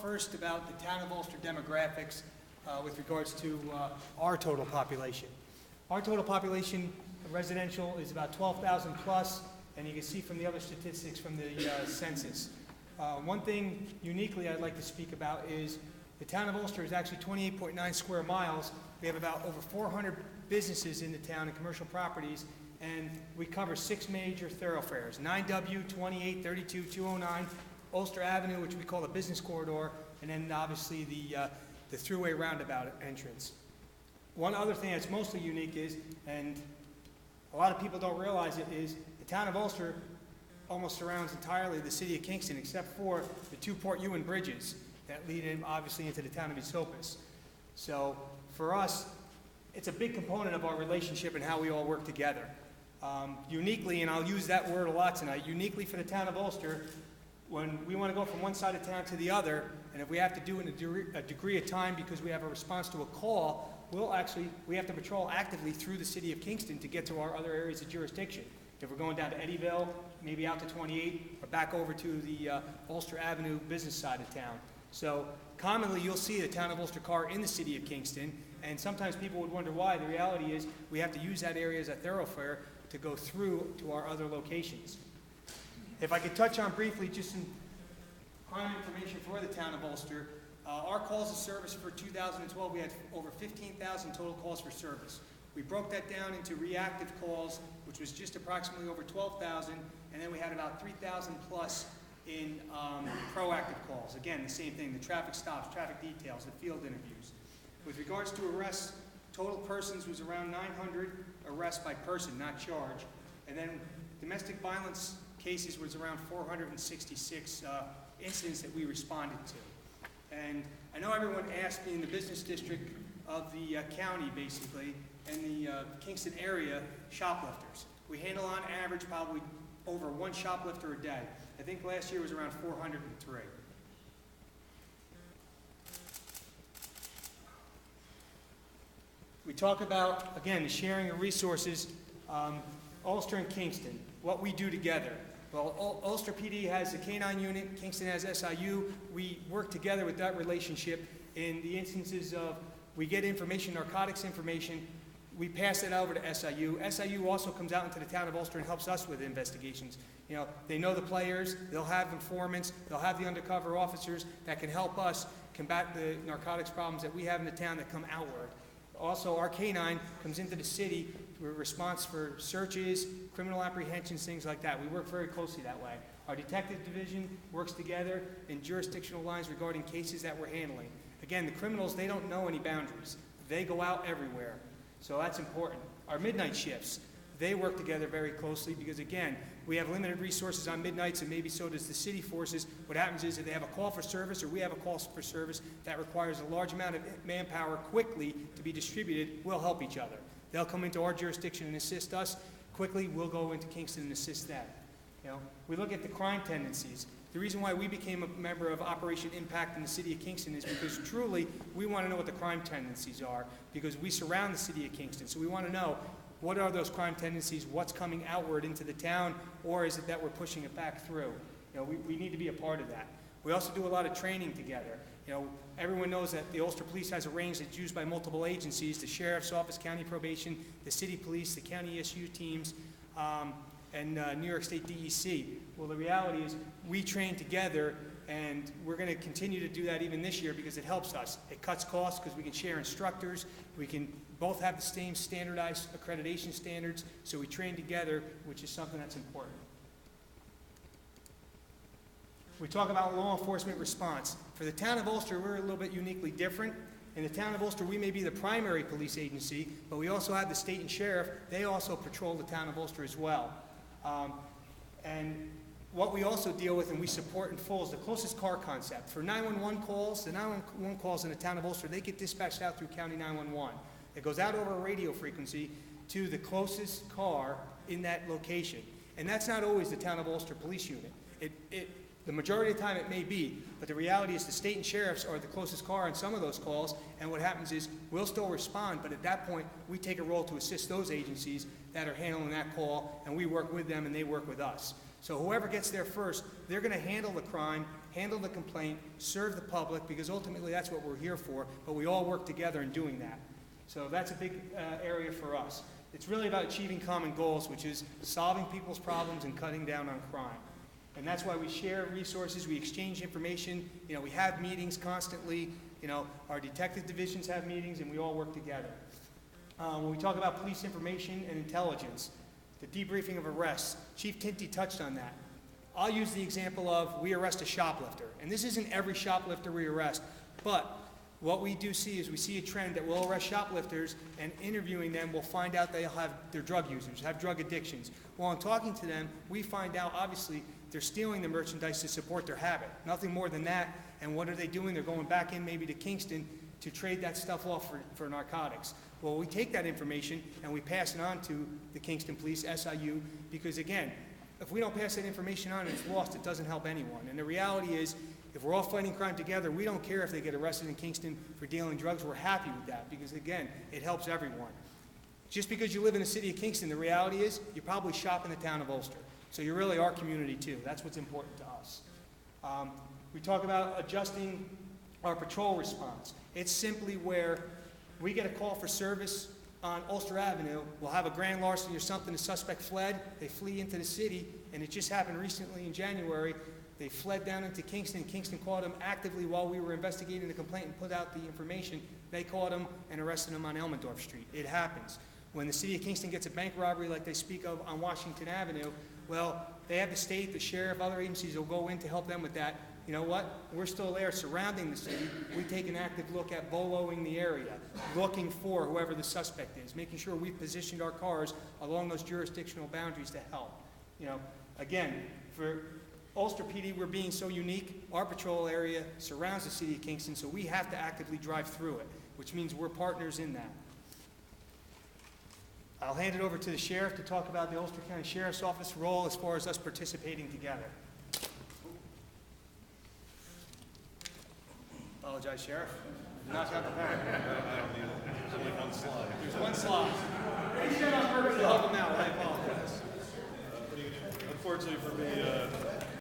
first about the town of Ulster demographics with regards to our total population. Our total population residential is about 12,000 plus, and you can see from the other statistics from the census. One thing uniquely I'd like to speak about is the town of Ulster is actually 28.9 square miles. We have about over 400 businesses in the town and commercial properties, and we cover 6 major thoroughfares: 9W, 28, 32, 209, Ulster Avenue, which we call the business corridor, and then obviously the thruway roundabout entrance. One other thing that's mostly unique is, and a lot of people don't realize it, is the town of Ulster almost surrounds entirely the city of Kingston, except for the 2 Port Ewan bridges that lead in obviously into the town of Esopus. So for us, it's a big component of our relationship and how we all work together. Uniquely, and I'll use that word a lot tonight, uniquely for the town of Ulster, when we want to go from one side of town to the other, and if we have to do it in a degree of time because we have a response to a call, we have to patrol actively through the city of Kingston to get to our other areas of jurisdiction. If we're going down to Eddyville, maybe out to 28, or back over to the Ulster Avenue business side of town. So commonly you'll see the town of Ulster car in the city of Kingston, and sometimes people would wonder why. The reality is we have to use that area as a thoroughfare to go through to our other locations. If I could touch on briefly just some crime information for the town of Ulster. Our calls of service for 2012, we had over 15,000 total calls for service. We broke that down into reactive calls, which was just approximately over 12,000, and then we had about 3,000 plus in proactive calls. Again, the same thing, the traffic stops, traffic details, the field interviews. With regards to arrests, total persons was around 900 arrests by person, not charge. And then domestic violence cases was around 466 incidents that we responded to. And I know everyone asked me in the business district of the county, basically, and the Kingston area, shoplifters. We handle on average probably over 1 shoplifter a day. I think last year was around 403. We talk about, again, the sharing of resources, Ulster and Kingston, what we do together. Well, Ulster PD has the K-9 unit, Kingston has SIU. We work together with that relationship in the instances of we get information, narcotics information, we pass it over to SIU. SIU also comes out into the town of Ulster and helps us with investigations. You know, they know the players, they'll have informants, they'll have the undercover officers that can help us combat the narcotics problems that we have in the town that come outward. Also, our K-9 comes into the city with response for searches, criminal apprehensions, things like that. We work very closely that way. Our detective division works together in jurisdictional lines regarding cases that we're handling. Again, the criminals, they don't know any boundaries. They go out everywhere. So that's important. Our midnight shifts, they work together very closely because, again, we have limited resources on midnights, and maybe so does the city forces. What happens is if they have a call for service or we have a call for service that requires a large amount of manpower quickly to be distributed, we'll help each other. They'll come into our jurisdiction and assist us. Quickly, we'll go into Kingston and assist them. You know, we look at the crime tendencies. The reason why we became a member of Operation Impact in the city of Kingston is because truly we want to know what the crime tendencies are, because we surround the city of Kingston. So we want to know, what are those crime tendencies, what's coming outward into the town, or is it that we're pushing it back through? You know, we need to be a part of that. We also do a lot of training together. You know, everyone knows that the Ulster Police has a range that's used by multiple agencies, the Sheriff's Office, County Probation, the City Police, the County SU teams, and New York State DEC. Well, the reality is we train together, and we're going to continue to do that even this year because it helps us. It cuts costs because we can share instructors. We can both have the same standardized accreditation standards, so we train together, which is something that's important. We talk about law enforcement response. For the town of Ulster, we're a little bit uniquely different. In the town of Ulster, we may be the primary police agency, but we also have the state and sheriff. They also patrol the town of Ulster as well. And what we also deal with and we support in full is the closest car concept. For 911 calls, the 911 calls in the town of Ulster, they get dispatched out through County 911. It goes out over a radio frequency to the closest car in that location. And that's not always the town of Ulster police unit. The majority of the time it may be, but the reality is the state and sheriffs are the closest car on some of those calls, and what happens is we'll still respond, but at that point we take a role to assist those agencies that are handling that call, and we work with them and they work with us. So whoever gets there first, they're going to handle the crime, handle the complaint, serve the public, because ultimately that's what we're here for, but we all work together in doing that. So that's a big area for us. It's really about achieving common goals, which is solving people's problems and cutting down on crime. And that's why we share resources, we exchange information, we have meetings constantly, our detective divisions have meetings, and we all work together. When we talk about police information and intelligence, the debriefing of arrests, Chief Tinty touched on that. I'll use the example of we arrest a shoplifter, and this isn't every shoplifter we arrest, but what we do see is we see a trend that we'll arrest shoplifters, and interviewing them, we'll find out they're drug users, have drug addictions. While in talking to them, we find out, obviously, they're stealing the merchandise to support their habit. Nothing more than that. And what are they doing? They're going back in maybe to Kingston to trade that stuff off for narcotics. Well, we take that information and we pass it on to the Kingston Police, SIU, because again, if we don't pass that information on and it's lost, it doesn't help anyone. And the reality is, if we're all fighting crime together, we don't care if they get arrested in Kingston for dealing drugs. We're happy with that because, again, it helps everyone. Just because you live in the city of Kingston, the reality is you probably shop in the town of Ulster. So you're really our community, too. That's what's important to us. We talk about adjusting our patrol response. It's simply where we get a call for service on Ulster Avenue, we'll have a grand larceny or something, the suspect fled, they flee into the city, and it just happened recently in January. They fled down into Kingston. Kingston caught him actively while we were investigating the complaint and put out the information. They caught him and arrested him on Elmendorf Street. It happens. When the city of Kingston gets a bank robbery like they speak of on Washington Avenue, well, they have the state, the sheriff, other agencies will go in to help them with that. You know what? We're still there surrounding the city. We take an active look at boloing the area, looking for whoever the suspect is, making sure we've positioned our cars along those jurisdictional boundaries to help. Again, for Ulster PD, we're being so unique. Our patrol area surrounds the city of Kingston, so we have to actively drive through it, which means we're partners in that. I'll hand it over to the sheriff to talk about the Ulster County Sheriff's Office role as far as us participating together. Apologize, Sheriff. Knock out the pen. I don't need it. There's only one slide. There's one slide. I said on purpose to help him out. I apologize. Unfortunately for me,